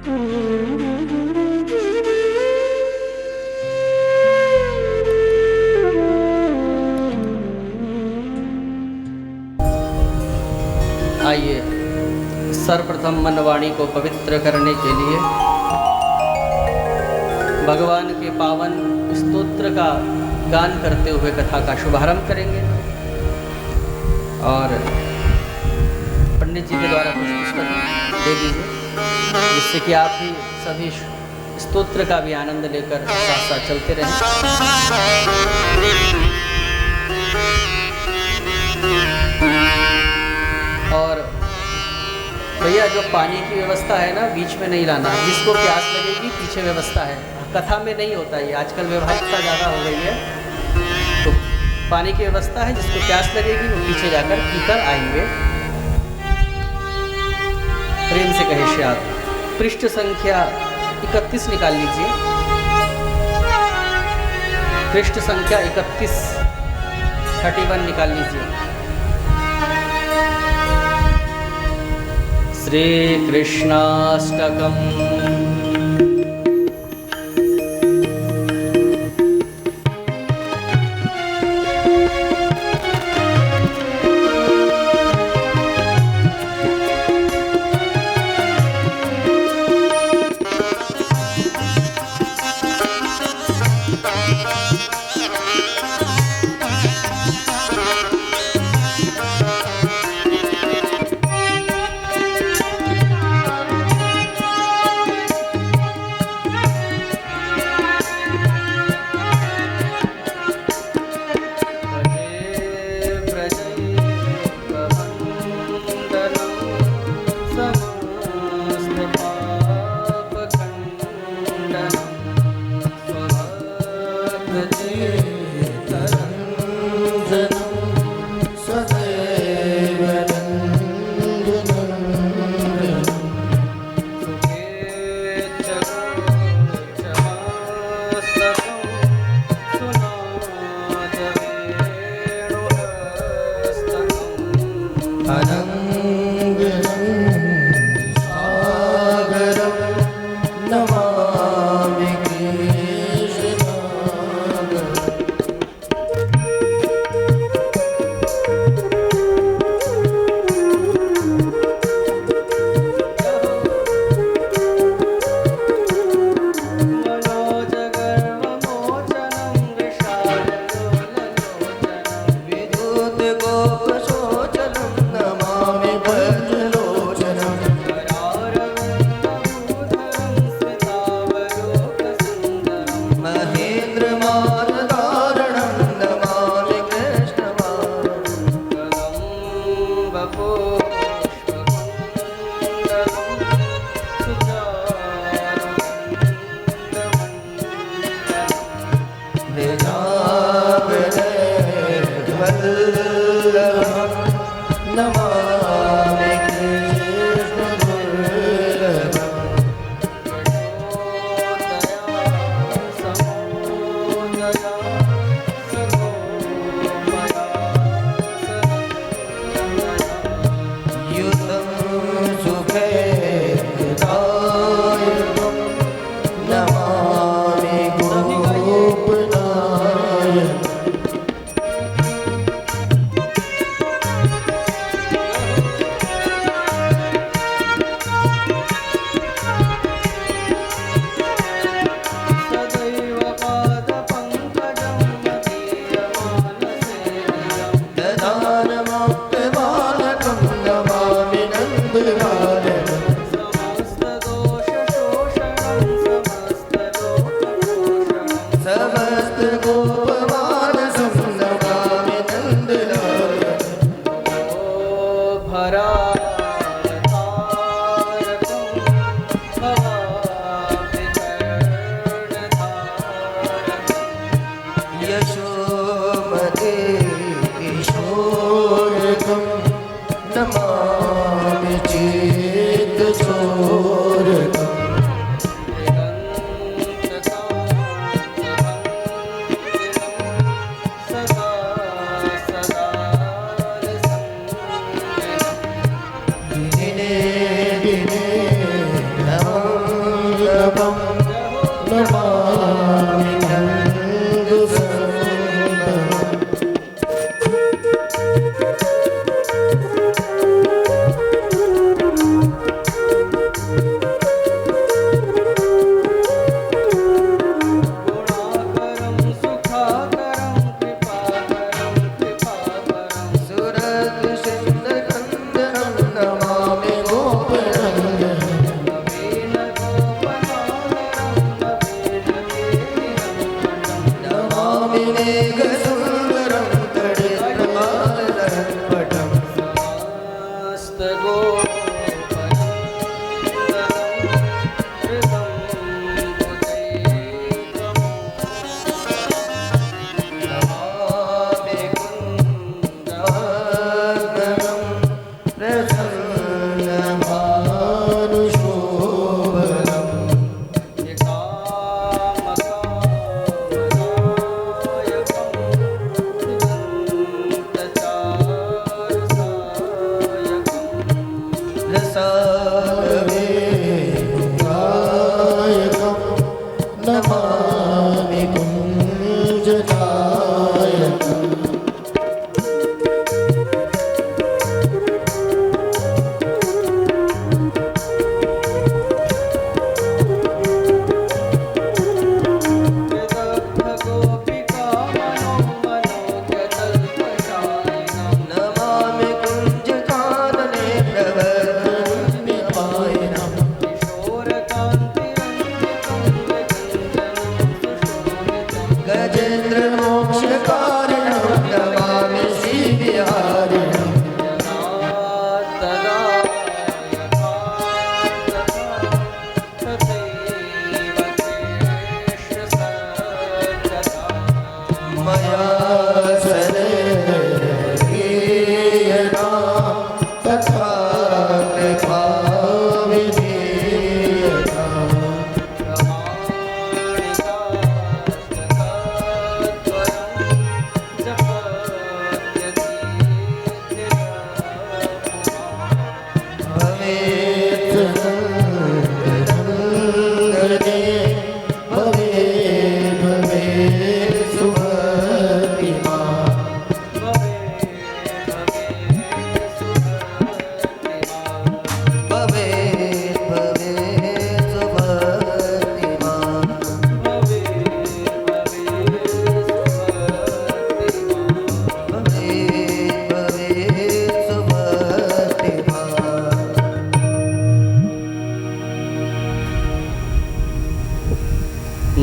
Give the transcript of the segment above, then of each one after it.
आइए सर्वप्रथम मनवाणी को पवित्र करने के लिए भगवान के पावन स्तोत्र का गान करते हुए कथा का शुभारंभ करेंगे। और पंडित जी के द्वारा कुछ पुस्तक दे दीजिए, जिससे कि आप भी सभी स्तोत्र का भी आनंद लेकर साथ साथ चलते रहें। और भैया जो पानी की व्यवस्था है ना, बीच में नहीं लाना, जिसको प्यास लगेगी पीछे व्यवस्था है, कथा में नहीं होता है, आजकल व्यवहारिकता ज़्यादा हो गई है। तो पानी की व्यवस्था है, जिसको प्यास लगेगी वो पीछे जाकर पीकर आएंगे। प्रेम से कहे श्याम। पृष्ठ संख्या 31 निकाल लीजिए। पृष्ठ संख्या 31 निकाल लीजिए। श्री कृष्णाष्टकम्।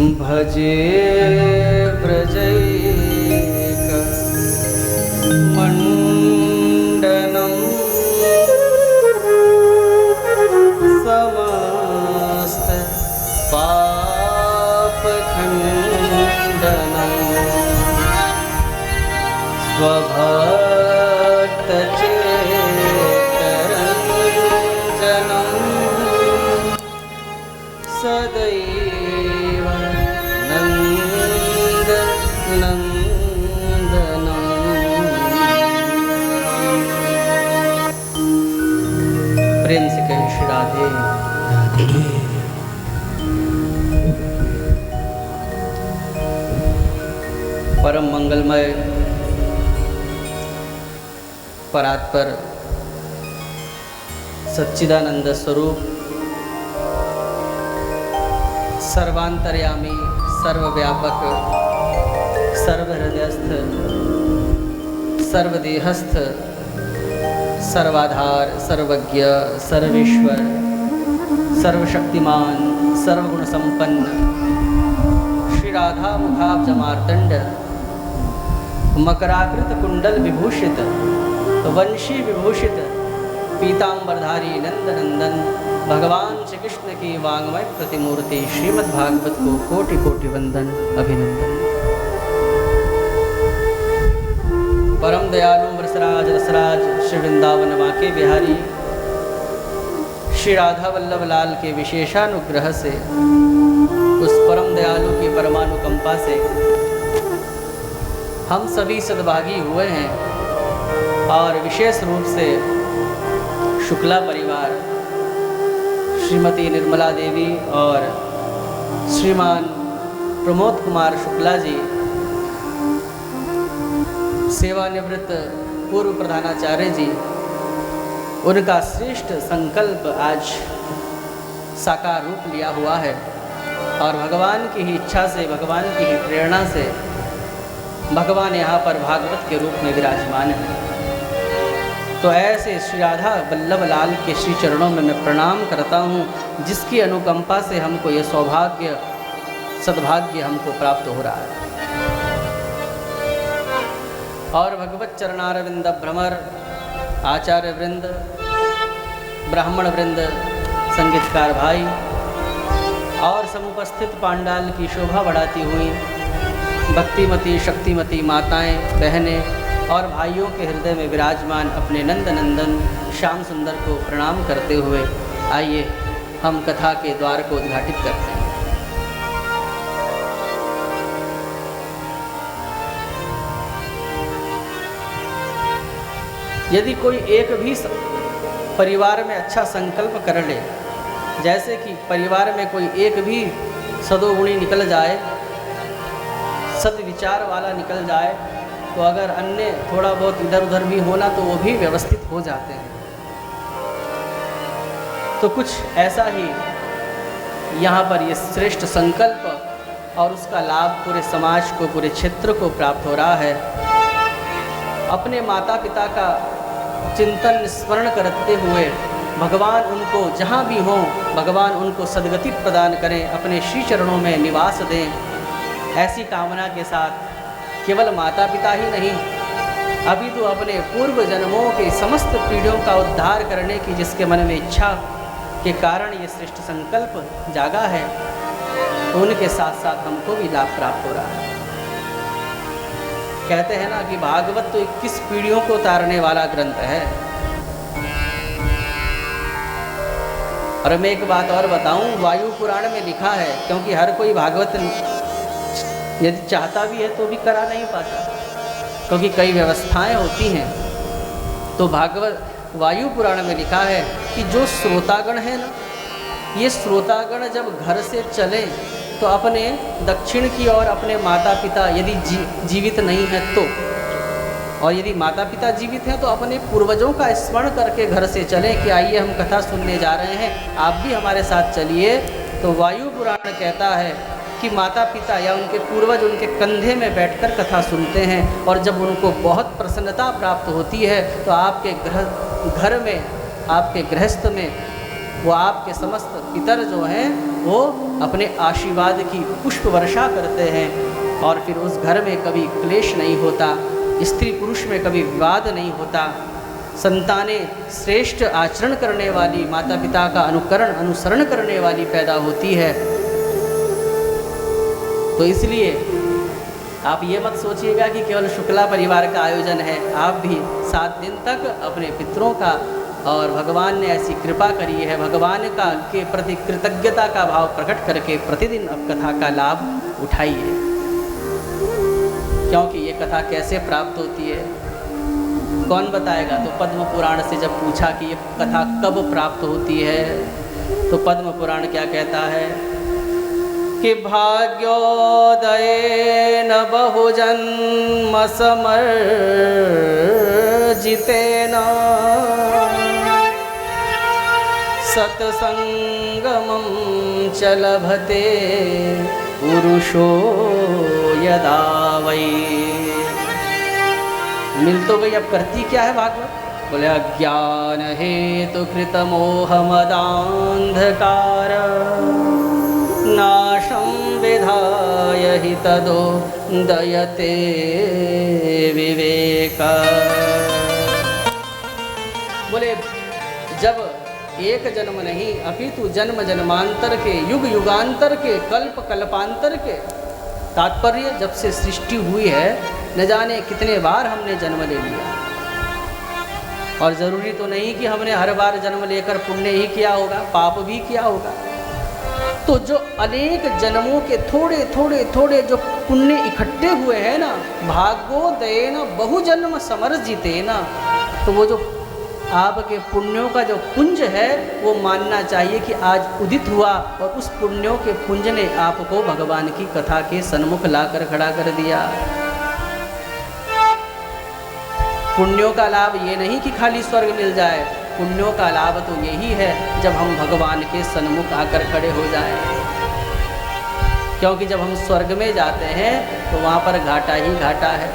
भजे व्रजैक मंडनं समस्त पापखंडनं स्वभक्तचेतरञ्जनं सदैव नन्दनन्दनं। प्रेम से कहे श्री राधे। परम मंगलमय परात्पर सच्चिदानंद स्वरूप सर्वांतर्यामी सर्वव्यापक सर्वहृदयस्थ सर्वदेहस्थ सर्वाधार सर्वज्ञ सर्वेश्वर सर्वशक्तिमान सर्वगुण संपन्न श्री राधा मुखाब्ज मार्तंड मकराकृत कुंडल विभूषित वंशी विभूषित पीतांबरधारी नंदनंदन भगवान श्री कृष्ण की वांगमय प्रतिमूर्ति श्रीमद्भागवत को कोटि कोटि वंदन अभिनंदन। परम दयालु वरसराज रसराज श्री वृंदावन वाके बिहारी श्री राधा वल्लभ लाल के विशेषानुग्रह से उस परम दयालु की परमानुकंपा से हम सभी सद्भागी हुए हैं और विशेष रूप से शुक्ला परिवार श्रीमती निर्मला देवी और श्रीमान प्रमोद कुमार शुक्ला जी सेवानिवृत्त पूर्व प्रधानाचार्य जी, उनका श्रेष्ठ संकल्प आज साकार रूप लिया हुआ है और भगवान की ही इच्छा से भगवान की ही प्रेरणा से भगवान यहाँ पर भागवत के रूप में विराजमान है। तो ऐसे श्री राधा वल्लभ लाल के श्री चरणों में मैं प्रणाम करता हूँ, जिसकी अनुकंपा से हमको ये सौभाग्य सद्भाग्य हमको प्राप्त हो रहा है। और भगवत चरणारविंद भ्रमर आचार्य वृंद ब्राह्मण वृंद संगीतकार भाई और समुपस्थित पांडाल की शोभा बढ़ाती हुई भक्तिमती शक्तिमती माताएं बहनें और भाइयों के हृदय में विराजमान अपने नंद नंदन श्याम सुंदर को प्रणाम करते हुए आइए हम कथा के द्वार को उद्घाटित करते हैं। यदि कोई एक भी परिवार में अच्छा संकल्प कर ले, जैसे कि परिवार में कोई एक भी सदोगुणी निकल जाए, सद्विचार वाला निकल जाए, तो अगर अन्य थोड़ा बहुत इधर उधर भी होना तो वो भी व्यवस्थित हो जाते हैं। तो कुछ ऐसा ही यहाँ पर ये श्रेष्ठ संकल्प और उसका लाभ पूरे समाज को पूरे क्षेत्र को प्राप्त हो रहा है। अपने माता पिता का चिंतन स्मरण करते हुए भगवान उनको जहाँ भी हों भगवान उनको सद्गति प्रदान करें, अपने श्री चरणों में निवास दें, ऐसी कामना के साथ केवल माता पिता ही नहीं, अभी तो अपने पूर्व जन्मों के समस्त पीढ़ियों का उद्धार करने की जिसके मन में इच्छा के कारण ये श्रेष्ठ संकल्प जागा है, तो उनके साथ साथ हमको भी लाभ प्राप्त हो रहा है। कहते हैं ना कि भागवत तो 21 पीढ़ियों को तारने वाला ग्रंथ है। और मैं एक बात और बताऊं, वायु पुराण में लिखा है, क्योंकि हर कोई भागवत यदि चाहता भी है तो भी करा नहीं पाता, क्योंकि कई व्यवस्थाएं होती हैं। तो भागवत वायु पुराण में लिखा है कि जो श्रोतागण है ना, ये श्रोतागण जब घर से चले तो अपने दक्षिण की ओर अपने माता पिता यदि जीवित नहीं है तो, और यदि माता पिता जीवित हैं तो अपने पूर्वजों का स्मरण करके घर से चलें कि आइए हम कथा सुनने जा रहे हैं, आप भी हमारे साथ चलिए। तो वायु पुराण कहता है कि माता पिता या उनके पूर्वज उनके कंधे में बैठकर कथा सुनते हैं, और जब उनको बहुत प्रसन्नता प्राप्त होती है तो आपके घर में आपके गृहस्थ में वो आपके समस्त पितर जो हैं वो अपने आशीर्वाद की पुष्प वर्षा करते हैं और फिर उस घर में कभी क्लेश नहीं होता, स्त्री पुरुष में कभी विवाद नहीं होता, संतानें श्रेष्ठ आचरण करने वाली, माता पिता का अनुसरण करने वाली पैदा होती है। तो इसलिए आप ये मत सोचिएगा कि केवल शुक्ला परिवार का आयोजन है, आप भी 7 दिन तक अपने पितरों का, और भगवान ने ऐसी कृपा करी है, भगवान का के प्रति कृतज्ञता का भाव प्रकट करके प्रतिदिन अब कथा का लाभ उठाइए। क्योंकि ये कथा कैसे प्राप्त होती है कौन बताएगा? तो पद्म पुराण से जब पूछा कि ये कथा कब प्राप्त होती है, तो पद्म पुराण क्या कहता है कि भाग्योदयेन बहुजन्म समर्जितेन सत्संगमं च लभते पुरुषो यदा वै। मिल तो गई, अब करती क्या है भागवत? बोले अज्ञान हेतु कृत मोह मदांधकार नाशं विधाय हि तदो दयते विवेक। बोले जब एक जन्म नहीं अपितु जन्म जन्मांतर के, युग युगांतर के, कल्प कल्पांतर के, तात्पर्य जब से सृष्टि हुई है न जाने कितने बार हमने जन्म ले लिया। और ज़रूरी तो नहीं कि हमने हर बार जन्म लेकर पुण्य ही किया होगा, पाप भी किया होगा। तो जो अनेक जन्मों के थोड़े थोड़े थोड़े जो पुण्य इकट्ठे हुए हैं ना, भाग्योदयेन बहुजन्म समर्जितेन, तो वो जो आपके पुण्यों का जो पुंज है वो मानना चाहिए कि आज उदित हुआ और उस पुण्यों के पुंज ने आपको भगवान की कथा के सन्मुख लाकर खड़ा कर दिया। पुण्यों का लाभ ये नहीं कि खाली स्वर्ग मिल जाए, पुण्यों का लाभ तो यही है जब हम भगवान के सन्मुख आकर खड़े हो जाएं। क्योंकि जब हम स्वर्ग में जाते हैं तो वहाँ पर घाटा ही घाटा है,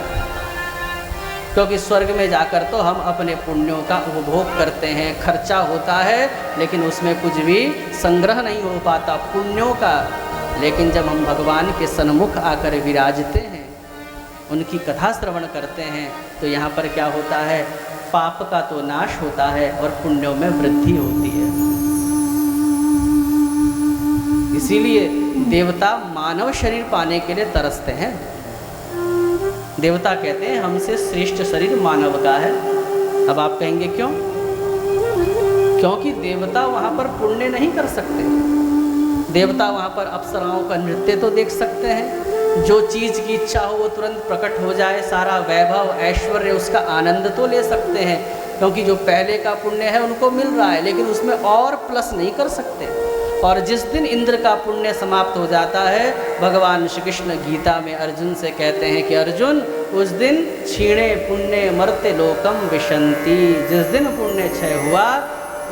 क्योंकि स्वर्ग में जाकर तो हम अपने पुण्यों का उपभोग करते हैं, खर्चा होता है लेकिन उसमें कुछ भी संग्रह नहीं हो पाता पुण्यों का। लेकिन जब हम भगवान के सन्मुख आकर विराजते हैं, उनकी कथा श्रवण करते हैं, तो यहाँ पर क्या होता है, पाप का तो नाश होता है और पुण्यों में वृद्धि होती है। इसीलिए देवता मानव शरीर पाने के लिए तरसते हैं। देवता कहते हैं हमसे श्रेष्ठ शरीर मानव का है। अब आप कहेंगे क्यों? क्योंकि देवता वहाँ पर पुण्य नहीं कर सकते। देवता वहाँ पर अप्सराओं का नृत्य तो देख सकते हैं, जो चीज़ की इच्छा हो वो तुरंत प्रकट हो जाए, सारा वैभव ऐश्वर्य उसका आनंद तो ले सकते हैं, क्योंकि जो पहले का पुण्य है उनको मिल रहा है, लेकिन उसमें और प्लस नहीं कर सकते। और जिस दिन इंद्र का पुण्य समाप्त हो जाता है, भगवान श्री कृष्ण गीता में अर्जुन से कहते हैं कि अर्जुन उस दिन क्षीणे पुण्य मर्त्य लोकम विशंति। जिस दिन पुण्य क्षय हुआ,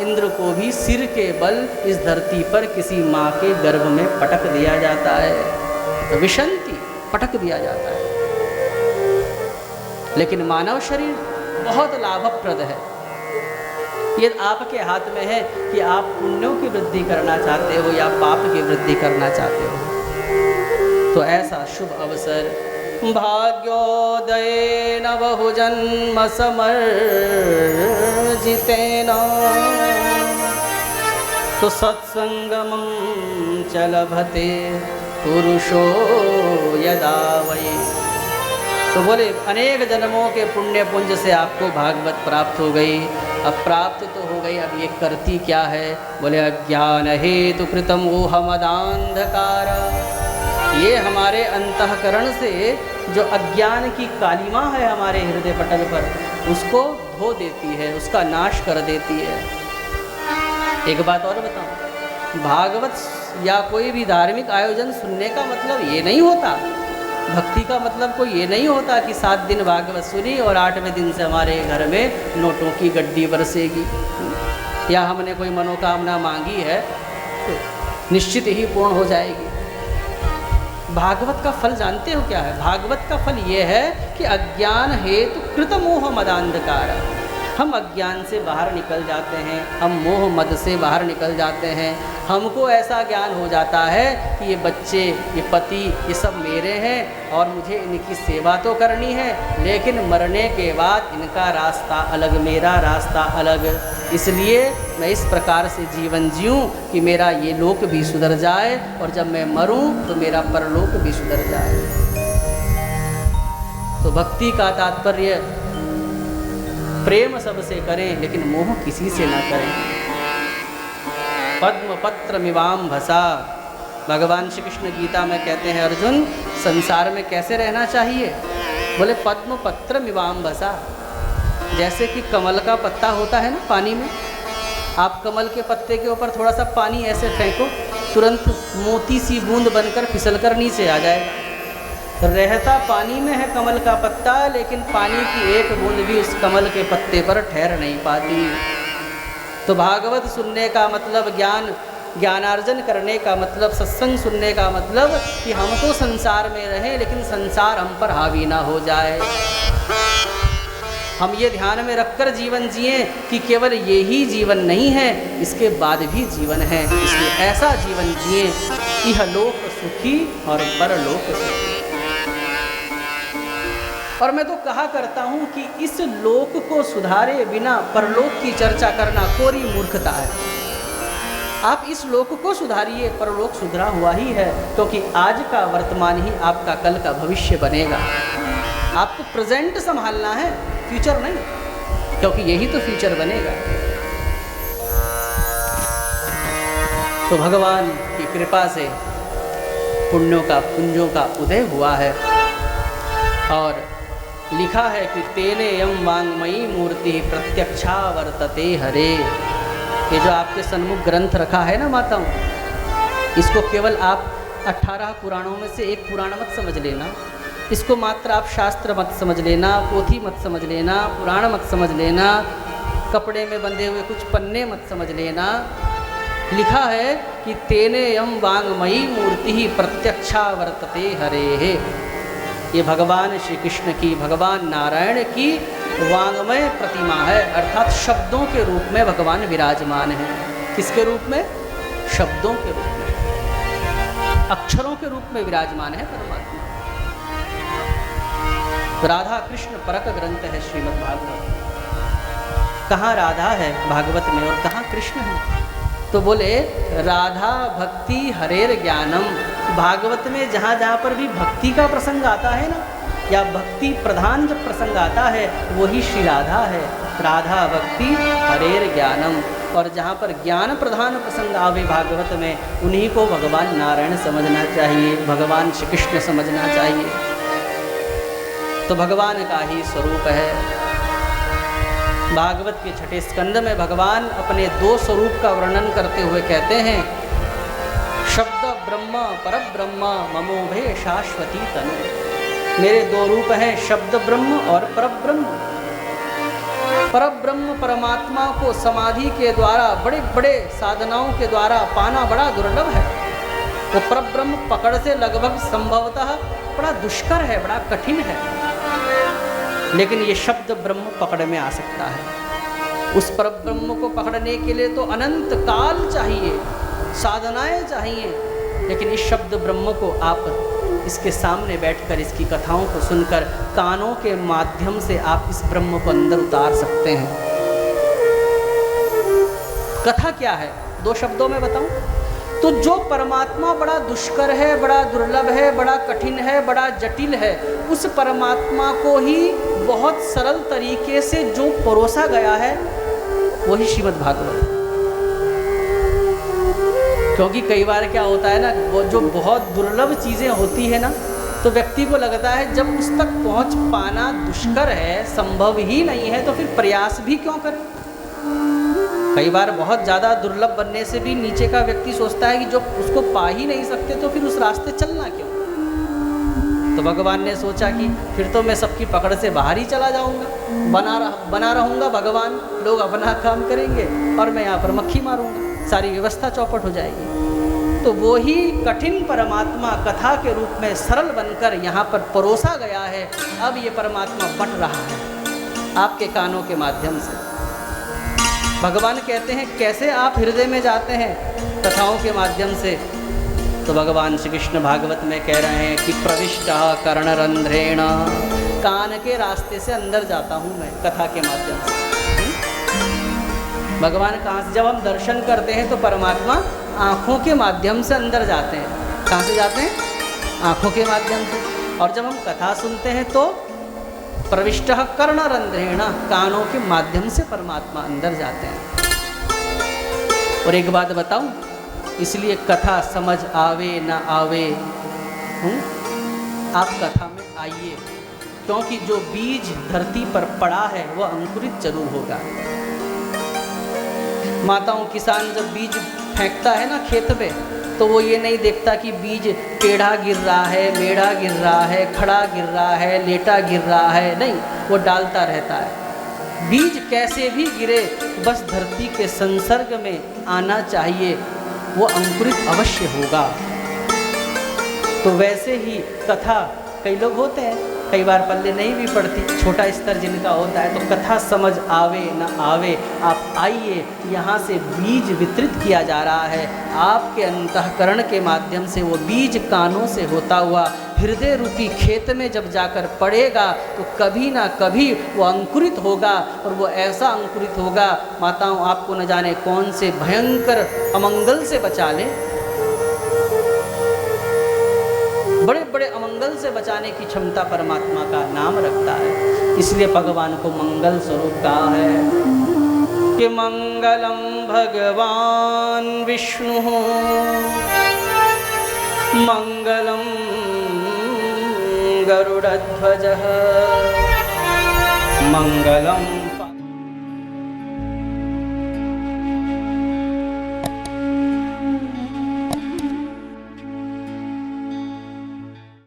इंद्र को भी सिर के बल इस धरती पर किसी माँ के गर्भ में पटक दिया जाता है, तो विशंति पटक दिया जाता है। लेकिन मानव शरीर बहुत लाभप्रद है। ये आपके हाथ में है कि आप पुण्यों की वृद्धि करना चाहते हो या पाप की वृद्धि करना चाहते हो। तो ऐसा शुभ अवसर भाग्योदयेन बहुजन्म समर्जितेन तो सत्संगमं च लभते पुरुषो यदा वै। तो बोले अनेक जन्मों के पुण्य पुंज से आपको भागवत प्राप्त हो गई। अब प्राप्त तो हो गई, अब ये करती क्या है? बोले अज्ञान हेतु कृतम ओहमदांधकार। ये हमारे अंतःकरण से जो अज्ञान की कालिमा है हमारे हृदय पटल पर, उसको धो देती है, उसका नाश कर देती है। एक बात और बताऊं, भागवत या कोई भी धार्मिक आयोजन सुनने का मतलब ये नहीं होता, भक्ति का मतलब कोई ये नहीं होता कि 7 दिन भागवत सुनी और 8वें दिन से हमारे घर में नोटों की गड्डी बरसेगी, या हमने कोई मनोकामना मांगी है तो निश्चित ही पूर्ण हो जाएगी। भागवत का फल जानते हो क्या है? भागवत का फल ये है कि अज्ञान हेतु कृत मोह मदांधकार। हम अज्ञान से बाहर निकल जाते हैं, हम मोह मद से बाहर निकल जाते हैं, हमको ऐसा ज्ञान हो जाता है कि ये बच्चे, ये पति, ये सब मेरे हैं और मुझे इनकी सेवा तो करनी है, लेकिन मरने के बाद इनका रास्ता अलग, मेरा रास्ता अलग। इसलिए मैं इस प्रकार से जीवन जीऊँ कि मेरा ये लोक भी सुधर जाए और जब मैं मरूं तो मेरा परलोक भी सुधर जाए। तो भक्ति का तात्पर्य प्रेम सबसे करें लेकिन मोह किसी से ना करें। पद्म पत्र मिवाम भसा, भगवान श्री कृष्ण गीता में कहते हैं अर्जुन संसार में कैसे रहना चाहिए? बोले पद्म पत्र मिवाम भसा, जैसे कि कमल का पत्ता होता है ना पानी में, आप कमल के पत्ते के ऊपर थोड़ा सा पानी ऐसे फेंको, तुरंत मोती सी बूंद बनकर फिसल कर नीचे आ जाएगा। रहता पानी में है कमल का पत्ता, लेकिन पानी की एक बूंद भी उस कमल के पत्ते पर ठहर नहीं पाती। तो भागवत सुनने का मतलब ज्ञानार्जन करने का मतलब, सत्संग सुनने का मतलब कि हम तो संसार में रहें लेकिन संसार हम पर हावी ना हो जाए। हम ये ध्यान में रखकर जीवन जिए कि केवल ये ही जीवन नहीं है, इसके बाद भी जीवन है। इसलिए ऐसा जीवन जिए इहलोक सुखी और परलोक सुखी। और मैं तो कहा करता हूँ कि इस लोक को सुधारे बिना परलोक की चर्चा करना कोरी मूर्खता है। आप इस लोक को सुधारिए, परलोक सुधरा हुआ ही है, क्योंकि आज का वर्तमान ही आपका कल का भविष्य बनेगा। आपको प्रेजेंट संभालना है, फ्यूचर नहीं, क्योंकि यही तो फ्यूचर बनेगा। तो भगवान की कृपा से पुण्यों का पुंजों का उदय हुआ है और लिखा है कि तेने यम वांगमयी मूर्ति प्रत्यक्षा वर्तते हरे। ये जो आपके सन्मुख ग्रंथ रखा है ना माताओं, इसको केवल आप 18 पुराणों में से एक पुराण मत समझ लेना, इसको मात्र आप शास्त्र मत समझ लेना, पोथी मत समझ लेना, पुराण मत समझ लेना, कपड़े में बंधे हुए कुछ पन्ने मत समझ लेना। लिखा है कि तेने यम वांगमयी मूर्ति ही प्रत्यक्षा वर्तते हरे है। ये भगवान श्री कृष्ण की, भगवान नारायण की वांगमय प्रतिमा है, अर्थात शब्दों के रूप में भगवान विराजमान है। किसके रूप में? शब्दों के रूप में, अक्षरों के रूप में विराजमान है परमात्मा। राधा कृष्ण परक ग्रंथ है श्रीमद् भागवत। कहाँ राधा है भागवत में और कहाँ कृष्ण है? तो बोले राधा भक्ति हरेर ज्ञानम। भागवत में जहाँ जहाँ पर भी भक्ति का प्रसंग आता है ना, या भक्ति प्रधान जब प्रसंग आता है, वही श्री राधा है। राधा भक्ति हरेर ज्ञानम। और जहाँ पर ज्ञान प्रधान प्रसंग आवे भागवत में, उन्हीं को भगवान नारायण समझना चाहिए, भगवान श्री कृष्ण समझना चाहिए। तो भगवान का ही स्वरूप है। भागवत के छठे स्कंद में भगवान अपने 2 स्वरूप का वर्णन करते हुए कहते हैं, शब्द ब्रह्म पर ब्रह्म ममोभे शाश्वती तनु। मेरे 2 रूप हैं, शब्द ब्रह्म और परब्रह्म। परब्रह्म परमात्मा को समाधि के द्वारा, बड़े बड़े साधनाओं के द्वारा पाना बड़ा दुर्लभ है। वो परब्रह्म पकड़ से लगभग संभवतः बड़ा दुष्कर है, बड़ा कठिन है। लेकिन ये शब्द ब्रह्म पकड़ में आ सकता है। उस परब्रह्म को पकड़ने के लिए तो अनंत काल चाहिए, साधनाएं चाहिए। लेकिन इस शब्द ब्रह्म को आप इसके सामने बैठकर, इसकी कथाओं को सुनकर, कानों के माध्यम से आप इस ब्रह्म को अंदर उतार सकते हैं। कथा क्या है? 2 शब्दों में बताऊं तो जो परमात्मा बड़ा दुष्कर है, बड़ा दुर्लभ है, बड़ा कठिन है, बड़ा जटिल है, उस परमात्मा को ही बहुत सरल तरीके से जो परोसा गया है, वही श्रीमद् भागवत। क्योंकि कई बार क्या होता है ना, वो जो बहुत दुर्लभ चीज़ें होती है ना, तो व्यक्ति को लगता है जब उस तक पहुंच पाना दुष्कर है, संभव ही नहीं है, तो फिर प्रयास भी क्यों करें। कई बार बहुत ज़्यादा दुर्लभ बनने से भी नीचे का व्यक्ति सोचता है कि जो उसको पा ही नहीं सकते तो फिर उस रास्ते चलना क्यों। तो भगवान ने सोचा कि फिर तो मैं सबकी पकड़ से बाहर ही चला जाऊंगा, बना रहूँगा भगवान, लोग अपना काम करेंगे और मैं यहाँ पर मक्खी मारूंगा, सारी व्यवस्था चौपट हो जाएगी। तो वो ही कठिन परमात्मा कथा के रूप में सरल बनकर यहाँ पर परोसा गया है। अब ये परमात्मा बट रहा है आपके कानों के माध्यम से। भगवान कहते हैं कैसे आप हृदय में जाते हैं, कथाओं के माध्यम से। तो भगवान श्री कृष्ण भागवत में कह रहे हैं कि प्रविष्टः कर्णरंध्रेण, कान के रास्ते से अंदर जाता हूँ मैं कथा के माध्यम से। भगवान कहाँ से, जब हम दर्शन करते हैं तो परमात्मा आँखों के माध्यम से अंदर जाते हैं। कहाँ से जाते हैं? आँखों के माध्यम से। और जब हम कथा सुनते हैं तो प्रविष्टः कर्णरंध्रेण, कानों के माध्यम से परमात्मा अंदर जाते हैं। और एक बात बताऊं, इसलिए कथा समझ आवे ना आवे, आप कथा में आइए, क्योंकि जो बीज धरती पर पड़ा है वह अंकुरित जरूर होगा। माताओं, किसान जब बीज फेंकता है ना खेत पे, तो वो ये नहीं देखता कि बीज टेढ़ा गिर रहा है, मेढ़ा गिर रहा है, खड़ा गिर रहा है, लेटा गिर रहा है, नहीं, वो डालता रहता है। बीज कैसे भी गिरे, बस धरती के संसर्ग में आना चाहिए, वो अंकुरित अवश्य होगा। तो वैसे ही कथा, कई लोग होते हैं कई बार पल्ले नहीं भी पड़ती, छोटा स्तर जिनका होता है, तो कथा समझ आवे ना आवे, आप आइए, यहाँ से बीज वितरित किया जा रहा है आपके अंतःकरण के माध्यम से। वो बीज कानों से होता हुआ हृदय रूपी खेत में जब जाकर पड़ेगा तो कभी ना कभी वो अंकुरित होगा, और वो ऐसा अंकुरित होगा, माताओं, आपको न जाने कौन से भयंकर अमंगल से बचा ले, बड़े बड़े अमंगल से बचाने की क्षमता परमात्मा का नाम रखता है। इसलिए भगवान को मंगल स्वरूप कहा है कि मंगलम भगवान विष्णु, मंगलम गरुड़ध्वज, मंगलम